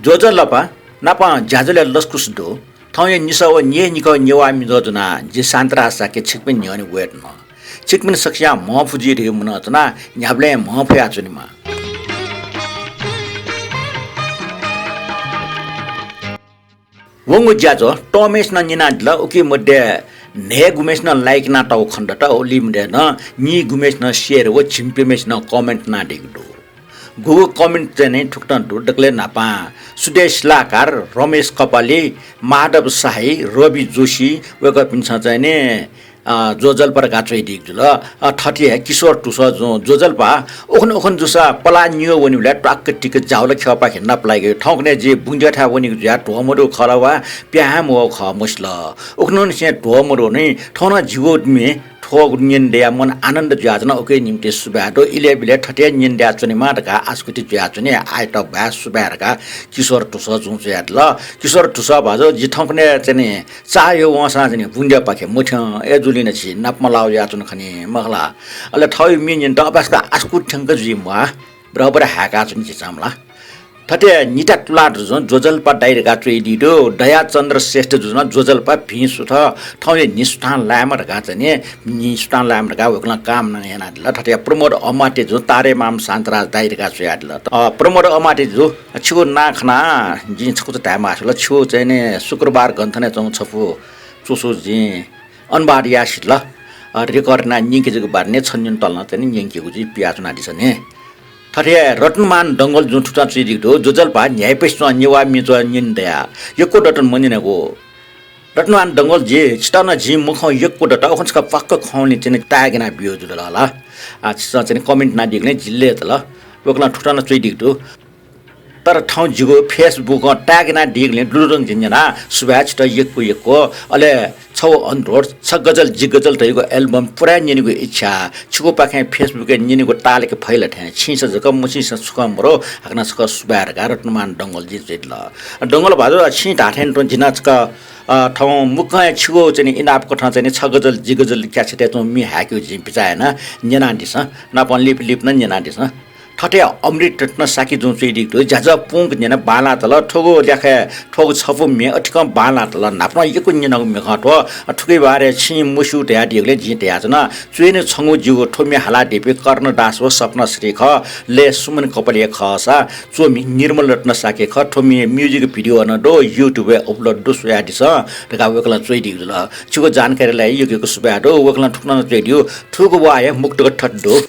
조절라파 나파 자절레 러스쿠스도 타오에 니사와 니에니가 니와미도드나 지 산트라사케 칙빈 니어니 웨드노 칙빈 석시야 모푸지리 무나드나 냐블레 모푸야주니마 वंगु ज्याजो टमेस न निनाडल उकि मध्ये ने गुमेस न लाइक ना टाउ खण्डटा ओली मडे न नि गुमेस न शेयर व छिम्पेमेस न कमेन्ट ना दिगदो गुगु कमेन्ट चाहिँ ठुक्न ढुडकले नापा सुदेश लाकार रमेश कपाली माधव साई रवि जोशी वका पिन्छ चाहिँ ने जोजल पर गाचै दिगजुल ठटिया किशोर टुस जोजल पा ओखन ओखन जुसा पला नियो वनिले टाक टिक जाउल खपा खेन्न पलागे ठौकने जे बुंजा ठा वनि ज्या ढोमरो खलावा प्याम हो ख मुस्ल ओखन से ढोमरो नै ठौना जीवोदमे ठोग निन्देया मन आनन्द ज्याजना ओके निम्ति सुबाडो इले बिले ठटे निन्देया चने माटका आस्कुति ज्याचने आइट भा सुबारका किशोर टुस जुंचे ल किशोर टुस भाजो जिठौकने चने चायो वसा चने बुंजा पाखे मुठ ए जुलिन छि नपमलाउ याचन खनि मगला अले ठौ मिनिन त अबासका आस्कुत ठंग जिमवा बराबर हाका चनि चामला ठटे निटा तुलाट जुन जोजलपा डाइरेका ट्रेडिडो दया चन्द्र श्रेष्ठ जुन जोजलपा भिसुथ ठौले निष्ठान लामर गाचने निष्ठान लामर गा वकला काम न हेना ल ठटे प्रमोद अमाटे जो तारे माम शान्तराज डाइरेका छयाड ल प्रमोद अमाटे जो छु नाखना जिन छको त टाइम आसला छु चाहिँ शुक्रबार गन्थने चौ छफु चोसो जि अनबारिया शिल रेकर्ड ना निके जग बारने छन्यन तल्न चाहिँ निके गुजी पियाचना दिसने ठटे रत्नमान दंगल जुन ठुटा चिदिदो जोजलपा न्यायपेस निवा मिजो निन्दया यको डटन मनिनको रत्नमान दंगल जे चिताना जी मुख यको डटा ओखनका पक्क खौनी चाहिँ टागेना बियो जुल होला आ चाहिँ कमेन्ट ना दिग्ने जिल्ले त ल वकला ठुटाना चिदिदो तर ठाउँ जिगो फेसबुक ट्यागना डिगले डुरुङ जिन्जना सुभाष त यको अले छौ अनुरोध छ गजल जि गजल तैको एल्बम पुरा निनीको इच्छा छुको पाखे फेसबुक निनीको तालेको फैला ठ्या छिस जक मुसिस सुकमरो हकना सक सुबार गारतमान डंगल जि जेल डंगल भाजो छि ढाठेन त जिनाचका ठाउँ मुख छुको चाहिँ इनापको ठाउँ चाहिँ छ गजल जि गजल क्याछते त मि हाक्यो जि पिचाएन न्यना दिस नापन लिप लिप न न्यना दिस ठटे अमृत रत्न साकी जुन चाहिँ दिक्दो जाजा पुंग नेना बाला तल ठोगो ल्याखे ठोगो छपु मे अठिकम बाला तल नाप्न यको नेना मे खटो ठुकै बारे छि मुसु ट्या दिगले जि ट्या छन चुइने छंगु जिगो ठोमे हाला डेपे कर्ण दास हो सपना श्री ख ले सुमन कपले खसा चोमी निर्मल रत्न साके ख ठोमी म्युजिक भिडियो न दो युट्युब अपलोड दो सुया दिस तका वकला चोइ दिगल छुको जानकारीलाई योगेको सुबा दो वकला ठुक्न रेडियो ठुको वाए मुक्त ठड्डो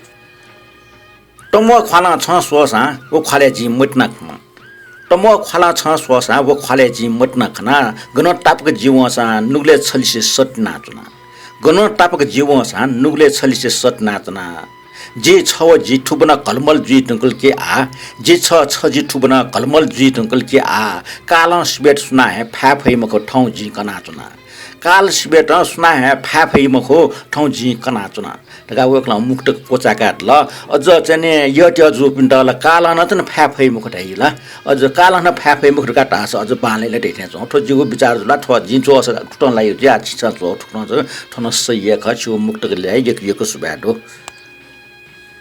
तमो खाला छ सोसा वो खाले जी मटना तमो खाला छ सोसा वो खाले जी मटना खना गन टापक जीवसा नुगले छलिसे सट नाचना गन टापक जीवसा नुगले छलिसे सट नाचना जे छ जी ठुबना कलमल जी टंकल के आ जे छ जी ठुबना कलमल जी टंकल के आ काला स्वेट सुना है फाफै मको ठौ जी कनाचना काल स्वेट सुना है फाफै मको ठौ जी कनाचना तका वकला मुक्त कोचाका ल अझ चाहिँ यट्या जो पिन्डल काला न त फ्याफै मुख ढाइला अझ काला न फ्याफै मुख काटा अझ बालेले ढेथे छ ठो जिगो विचार जुला ठो जिन्चो अस ठुटन लागि ज्या छिसा जो ठुटन छ ठन सय खछु मुक्त ल्याइ यको सुबाडो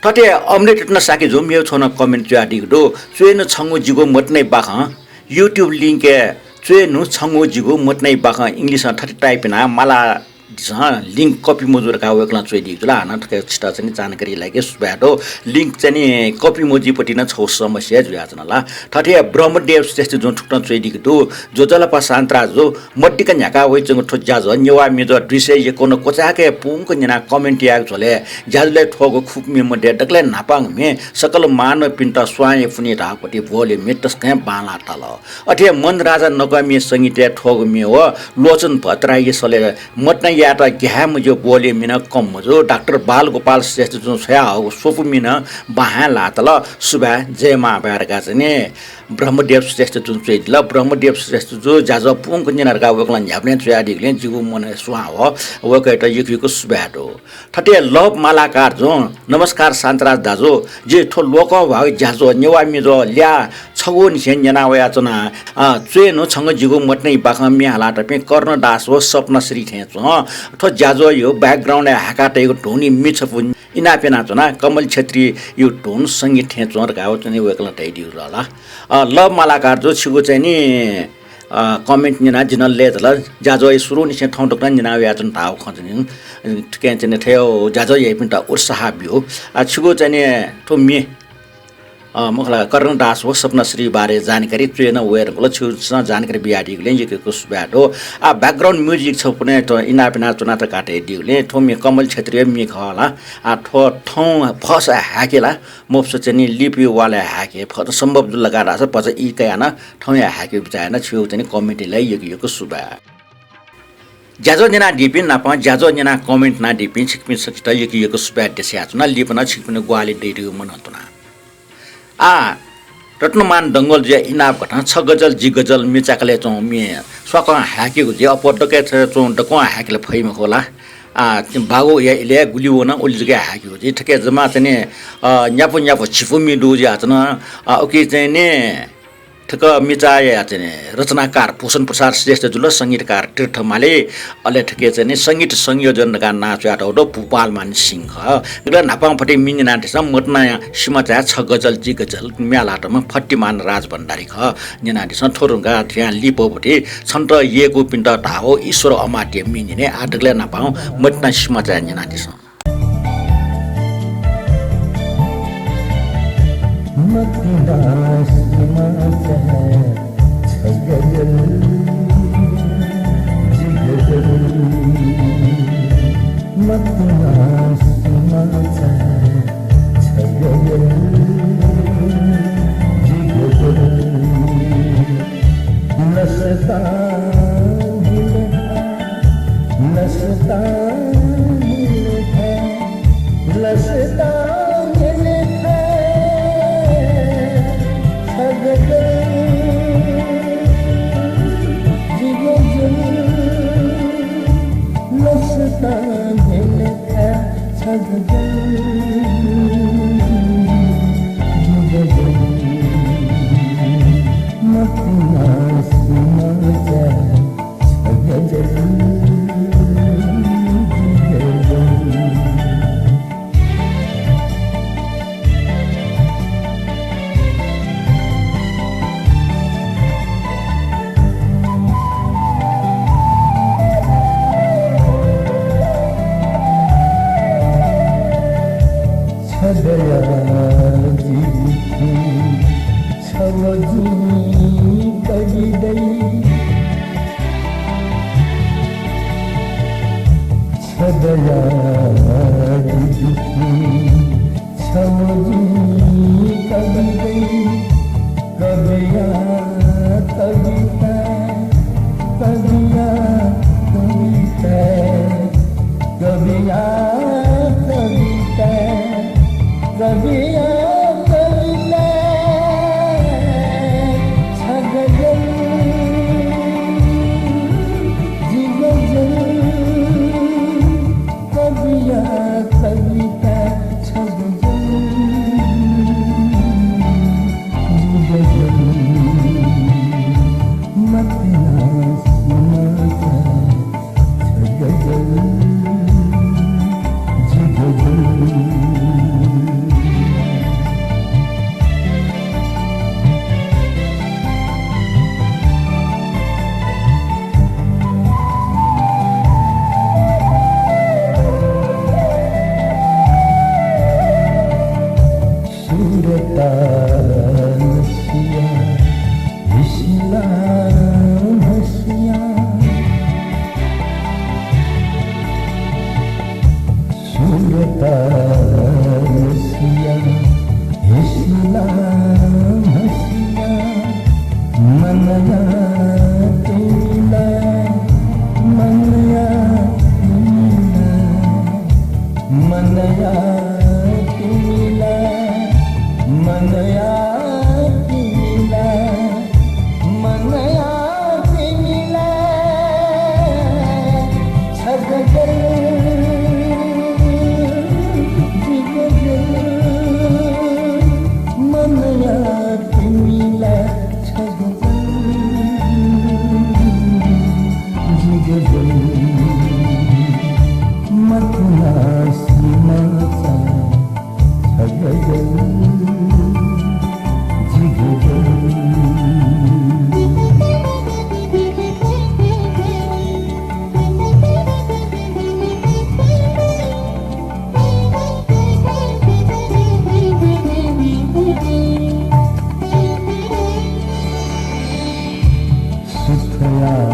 ठटे अमृत न साके जो मेउ छन कमेन्ट ज्या दिगदो चुएन छंगु जिगो मटनै बाख युट्युब लिंक चुएनु छंगु जिगो मटनै बाख इंग्लिश ठटे टाइप ना माला लिंक कपी मजुर का वकला चोइ दिगला न ठके छिटा चाहिँ जानकारी लागि सुबाडो लिंक चाहिँ कपी मजिपटि न छौ समस्या जुयाजन ला ठटे ब्रह्मदेव श्रेष्ठ जुन ठुक्न चोइ दिगदो जोजलपा शान्तरा जो मड्डिका न्याका वइ जंग ठोज्जा ज नेवा मेजो दृश्य यकोन कोचाके पुंक न्याना कमेन्ट याग झले ज्याजले ठोगो खुकमे मडे डकले नापाङ मे सकल मान पिन्टा स्वाय फुनि ढापटि भोले मेटस के बाला तल अठे मन राजा नगमी संगीत ठोग मे हो लोचन भत्राई सले मट्न याटा ग्याम जो बोले मिन कम जो डाक्टर बाल गोपाल श्रेष्ठ जो छया हो सोपु मिन बाहा लातल सुबा जयमा बारका चाहिँ ब्रह्मदेव श्रेष्ठ जुन चाहिँ ल ब्रह्मदेव श्रेष्ठ जो जाज पुंक निनरका वकला न्याप्ने छयादिगले जिगु मन सुहा हो वकैट यको सुबाडो ठटे लभ मालाकार जो नमस्कार शान्तराज दाजु जे ठो लोक भाग जाजो नेवामी जो ल्या छगो निसेन जना वयाचना चेनो छंग जिगु मट्नै बाख मि हाला टपे कर्ण दास हो सपना श्री थे छ थो ज्याजो यो ब्याकग्राउन्ड हाकाटेको ढोनी मिछ पुन इनापेना चना कमल छेत्री यो ढोन सङ्गीत ठे चोर गाउ चाहिँ वेकला टाइडिउ ल ल मालाकार जो छिगो चाहिँ नि कमेन्ट निना जिनले ल ज्याजो सुरु निसे ठाउँ टक्रा निना याचन ताउ खजन के चाहिँ थ्यो ज्याजो यही पनि त उत्साह बियो छिगो चाहिँ नि ठो मे मखला करण दास हो सपनाश्री बारे जानकारी ट्रेन वेयर गल छु जानकारी बियाडी गले यको सुबाडो ब्याकग्राउन्ड म्युजिक छ पुने त इनापिना चुना त काटे दिउले ठोमी कमल क्षेत्रीय मे खला ठो ठौ फस हाकेला मोप्स चाहिँ लिपि वाला हाके फत सम्भव लगा राछ पछि इ कयाना ठौ हाके बिचाएन छु चाहिँ कमेन्टलाई यको सुबा ज्याजो जना डिपिन नापा ज्याजो जना कमेन्ट ना डिपिन छिकपिन सकिता यको सुबा देस्या चुना लिपना छिकपिन ग्वाली डेरियो मन हतुना रत्नमान दङ्गल जे इनाप घटना छ गजल जी गजल मिचाकले चौ मे स्वाक हाकेको जे अपडके चौ डक हाकेले फैमा होला बागो या इले गुलियो न ओली जगे हाकेको जे ठके जमा चाहिँ न्यापो न्यापो छिफु मिडु जे आछन ओके चाहिँ ने ठक मिचाए चाहिँ रचनाकार पोषण प्रसाद श्रेष्ठ जुल सङ्गीतकार तीर्थमाले अले ठके चाहिँ सङ्गीत संयोजनका नाचबाट हो भूपाल मान सिंह गला नापाङपट्टि मिनि नाटेछ मटना सिमचा छ गजल जी गजल म्यालाटमा फट्टीमान राज भण्डारी ख निनाटेछ थोरुङका त्यहाँ लिपोपट्टि छन्त येको पिण्ड ढाओ ईश्वर अमाट्य मिनिने आडगले नापाङ मटना सिमचा निनाटेछ सुखया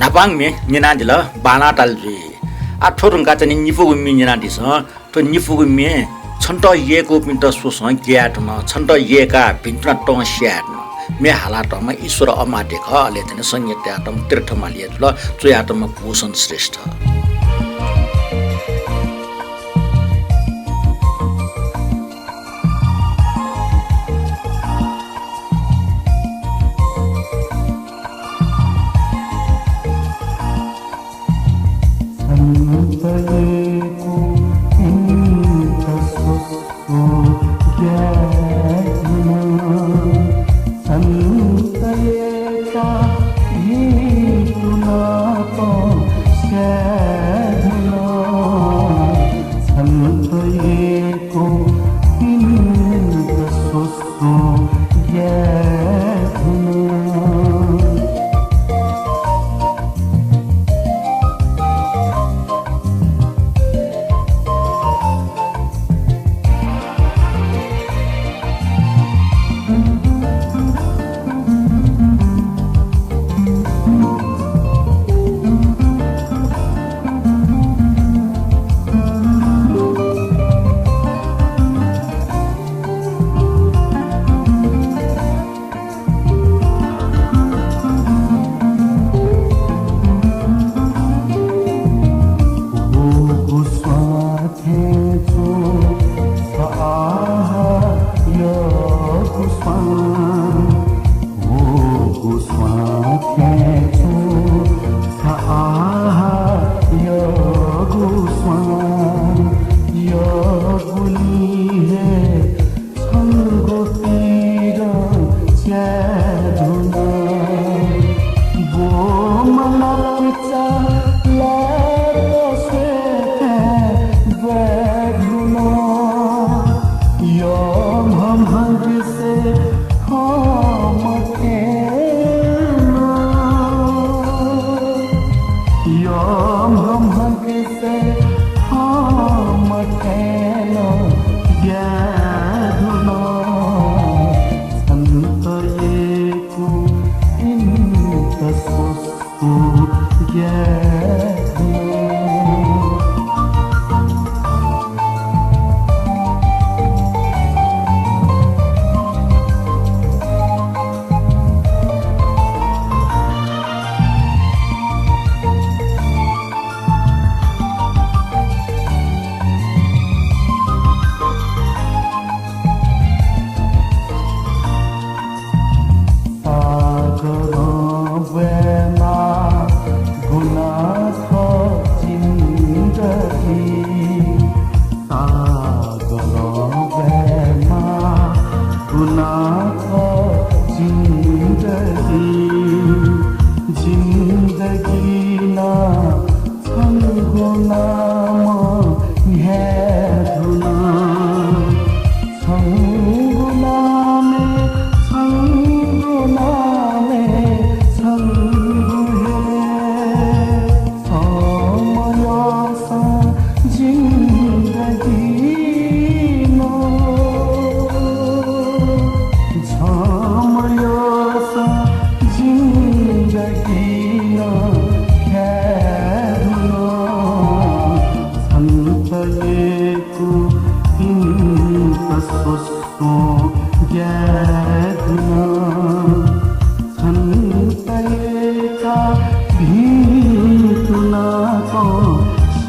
Napang me nyinandila bana talji athorung ka chani nifu mi nyinandi sa to nifu mi chanta ye ko pinta so sa gyat na chanta ye ka pinta tong shat me hala to ma ishwara amate kha le tene sangya tam tirthama le la chuya tam bhushan shrestha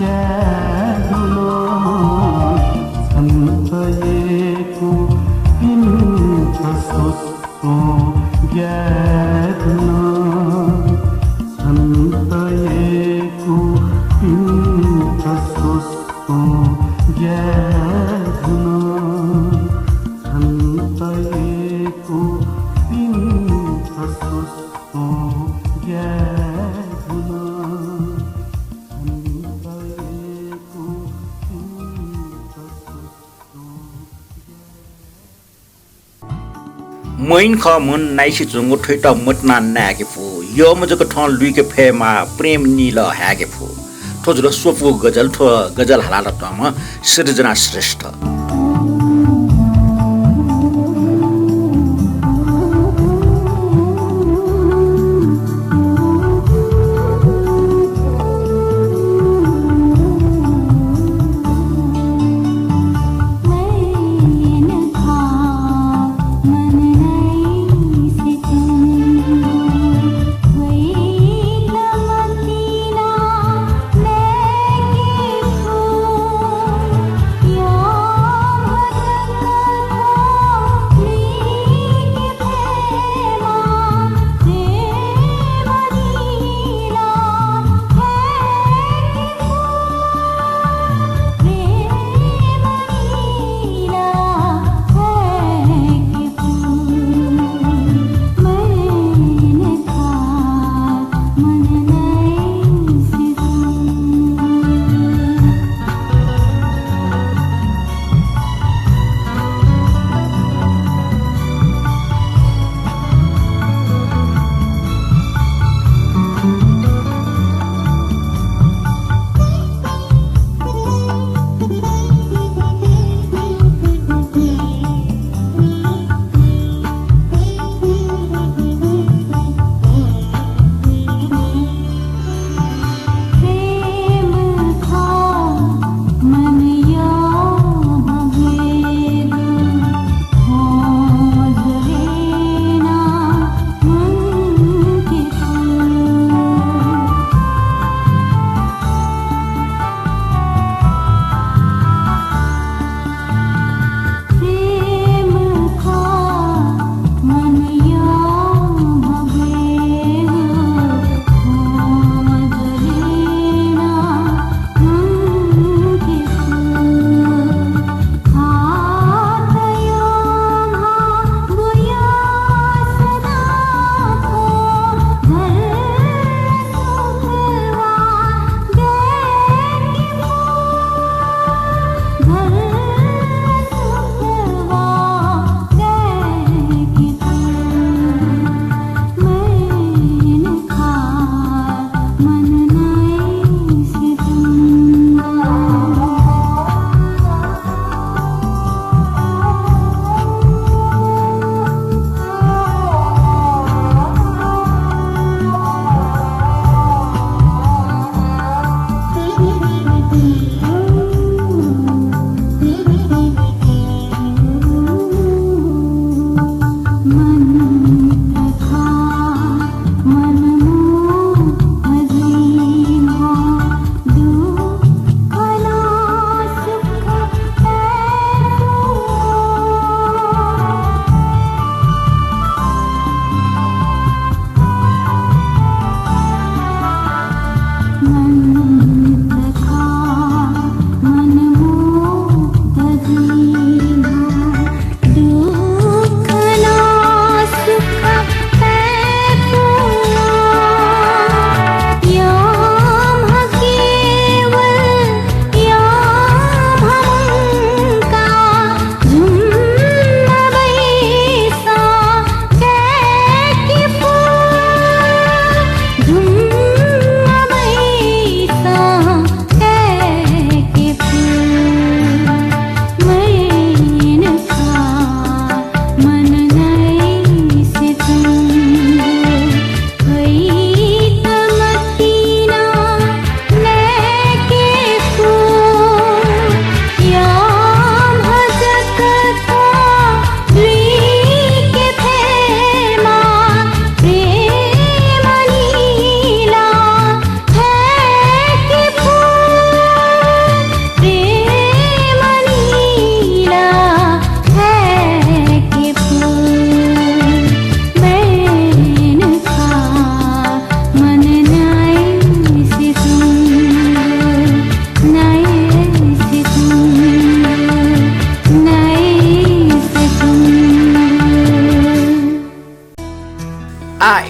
ज्यादुलो छन्तएको पिन्छ सोच्नु ज्यादुलो छन्तएको पिन्छ सोच्नु ज्यादुलो छन्तएको पिन्छ सोच्नु ज्यादुलो मैन ख मुन नाइसी चुंगु ठैट मुटना नागे फु यो मजको ठन लुइके फेमा प्रेम नील हागे फु ठोजुर सोपु गजल ठो गजल हलाल तम सृजना श्रेष्ठ Yeah.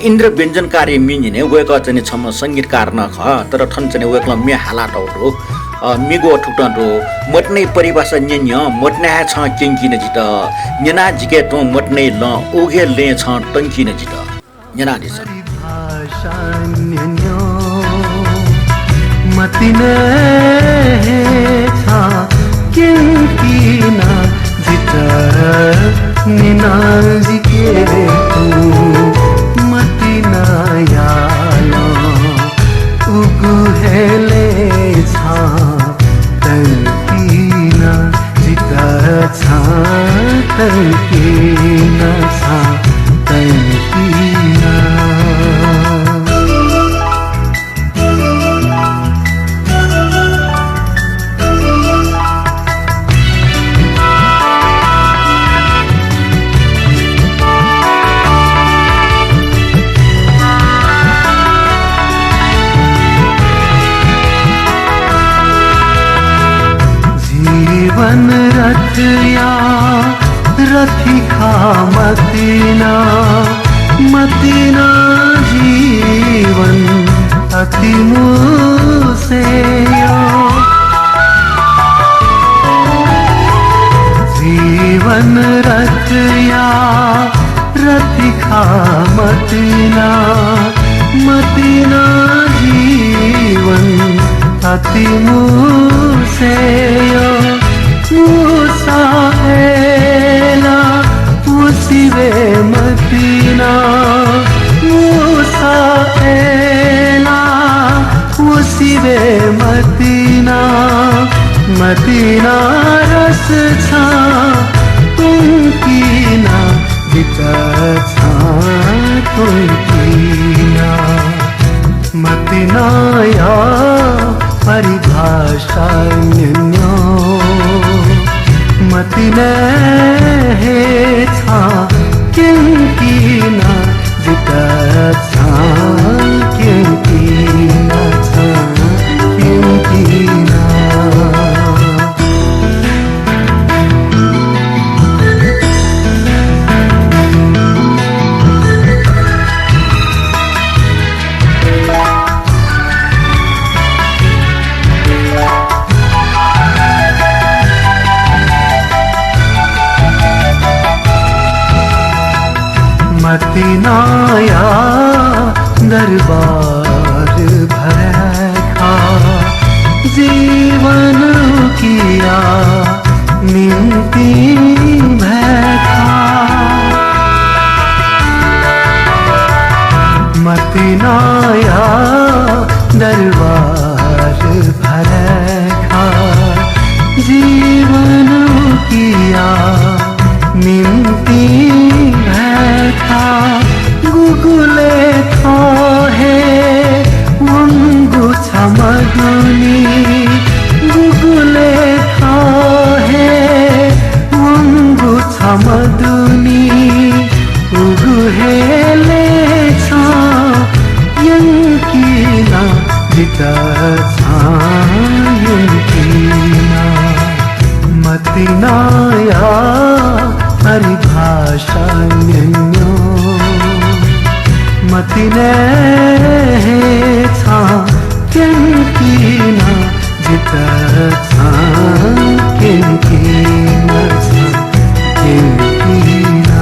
इन्द्र व्यञ्जनकारी मिनिने वेक चाहिँ छम संगीतकार न ख तर ठन चाहिँ वेकल मे हालाट हो मिगो ठुटो मटनै परिभाषा न्य मटना छ किंकी न जित न्यना जिके तो मटनै ल ओगे ले छ टंकी न जित न्यना दिस परिभाषा न्य मतिने छ किंकी न जित न्यना जिके तो मतिना यालो उगुहेले छ तंकीना जिता छ तंकीना छ तंकीना जीवन रथया रथी खा मतीना मतीना जीवन अति मुसे जीवन रथया रथी खा मतीना मतीना जीवन अति मुसे मुसा एला मुसिवे मतीना मुसा एला मुसिवे मतीना मतीना रस छा तुमकीना बिता छा तुमकीना मतीना या परिभाषा न्यो मतिने छ किंकीना जिता छ किंकीना छ किंकीना मतीनाया दरबार भरखा जीवन किया मिनती भैखा मतीनाया दरबार भरखा जीवन किया मिनती भैखा गुगुले थो है वंगु छमगुनी गुगुले थो है वंगु छमगुनी उगुहेले छ यंकीना जिता छ यंकीना मतीनाया परिभाषा न्यो मतिने छ किंकीना जिता छ किंकीना छ किंकीना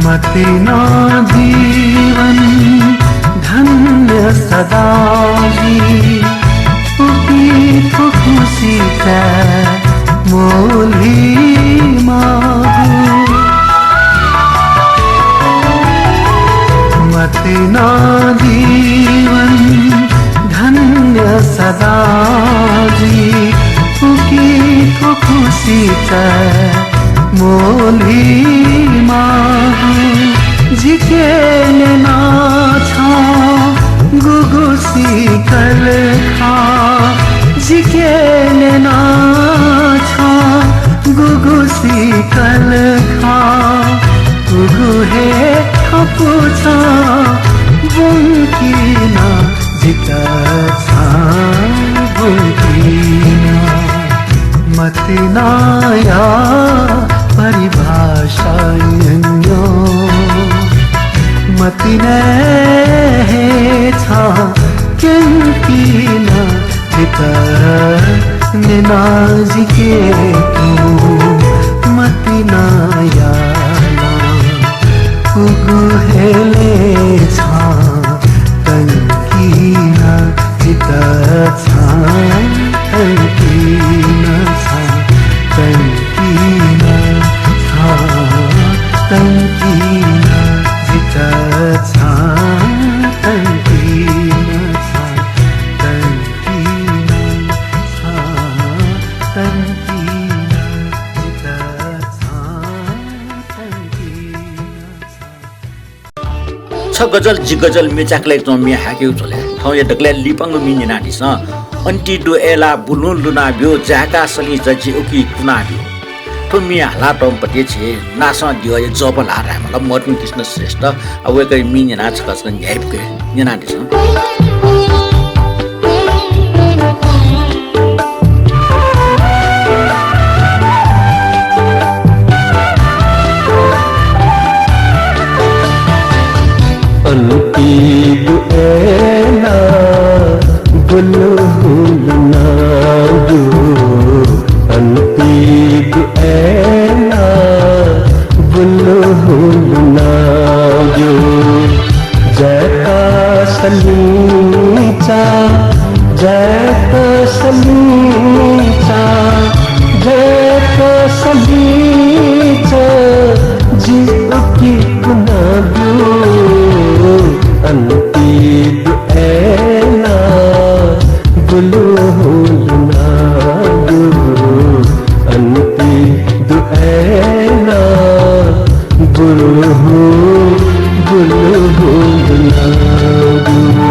मतीना जीवन धन्य सदा जी उकी तो खुशी का मोली मागू मतीना जीवन धन्य सदा जी उकी तो खुशी का मोली माहू जिके ना छा गुगुसी कल खा जिके ना छा गुगुसी कल खा गुगु हे ठपुछ बुङ्किना जिता छ बुङ्किना मतिनाया परिभाषा यो मतिने छ किन जिता निनाजिके तू मतिनाया उगु हेले छ तन्किना जिता छ तन्किना छ तन्किना छ तन्किना जिता छ तन्किना छ तन्किना छ तन्किना जिता छ तन्किना छ गजल जी गजल मेचाकले तो मी हाक्यौ चले ठाउँ या डक्ले लिपंग मिनि नाडिस अन्टी डु एला बुनु लुना ब्यो जाका सली जजी उकी कुना ब्यो तो मी हाला टम पटे छे नासा दियो ये जबल आ रहा मतलब मर्टिन कृष्ण श्रेष्ठ अब वे मिनि ना छ कसन हेल्प के नि नाडिस अन्तिदु एला बुलु हुलना दु अन्तिदु एला बुलु हुलना दु जैका सलीचा जैका सलीचा जैका सलीचा जी उकी कुना दु अन्तिदु एला बुलु हुलना दु अन्तिदु एला बुलु हुलना दु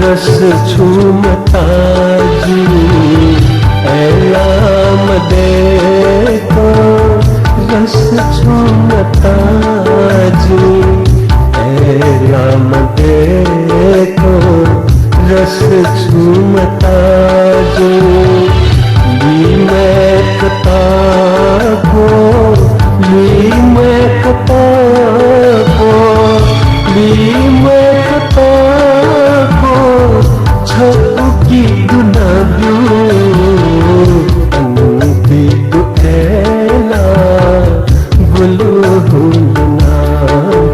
रस छूमता जी ऐलाम देखो रस छूमता जी ऐलाम देखो रस छूमता जी ली मैं कता को ली मैं कता को ली मैं कता को छुकी दुना ब्यू अन्तिदु एला बुलु हुलना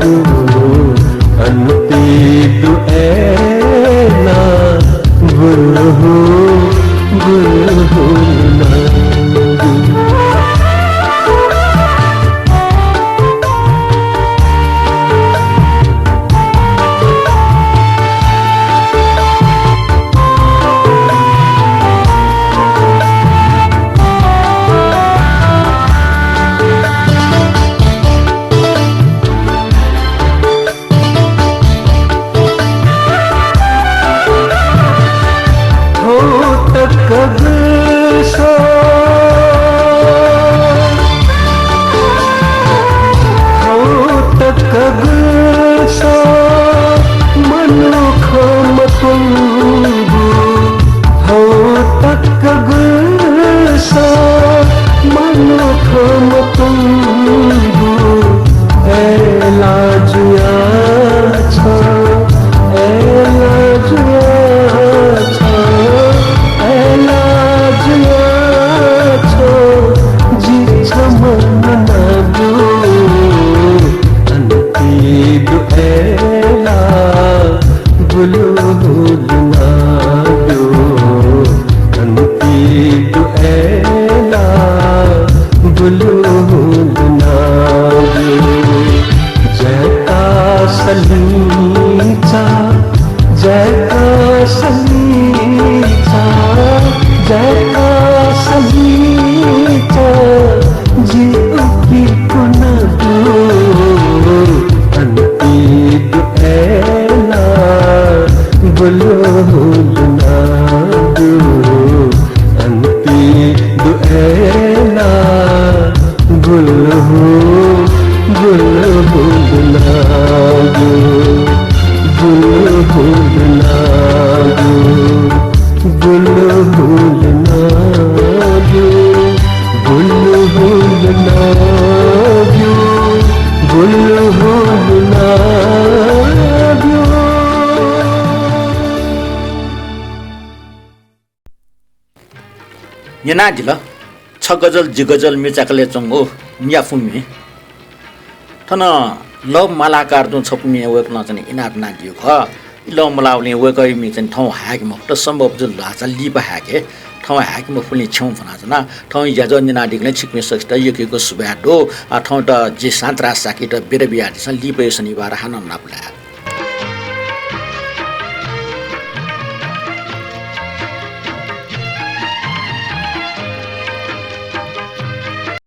दु अन्तिदु एला बुलु हुलना दु गुलशो तक गुलशो मनुखो मतुंगु हो तक गुलशो मनुखो मतुंगु एला जुया छो एला जुया छो एला जुया छो जी छमन नगु अंतिदु एला गुलु गुलनागु अंतिदु एला गुलु गुलनागु जयका सलीचा जयका सलीचा जयका सलीचा जी उकी कुनदु अंतिदु एला गुलु गुलनागु अंतिदु एला गुलु गुलु गुलनागु गुलु गुलनागु गुलु गुलनागु गुलु गुलनागु गुलु गुलनागु यहाँ दिल छ गजल जी गजल मिचाकले चंगो न्याफुमी थन लव मालाकार जो छपुमी वेक नचने इनाप ना दियो ख लव मलाउने वेकै मि चाहिँ ठाउँ हाक म त सम्भव जो लाचा लिपा हाके ठाउँ हाक म फुल्ने छेउ फना जना ठाउँ याज निना दिगले छिकमे सस्ता यकेको सुब्याडो ठाउँ त जे सान्त्रा साकी त बेर बिया दिस लिपे शनिबार हान नापला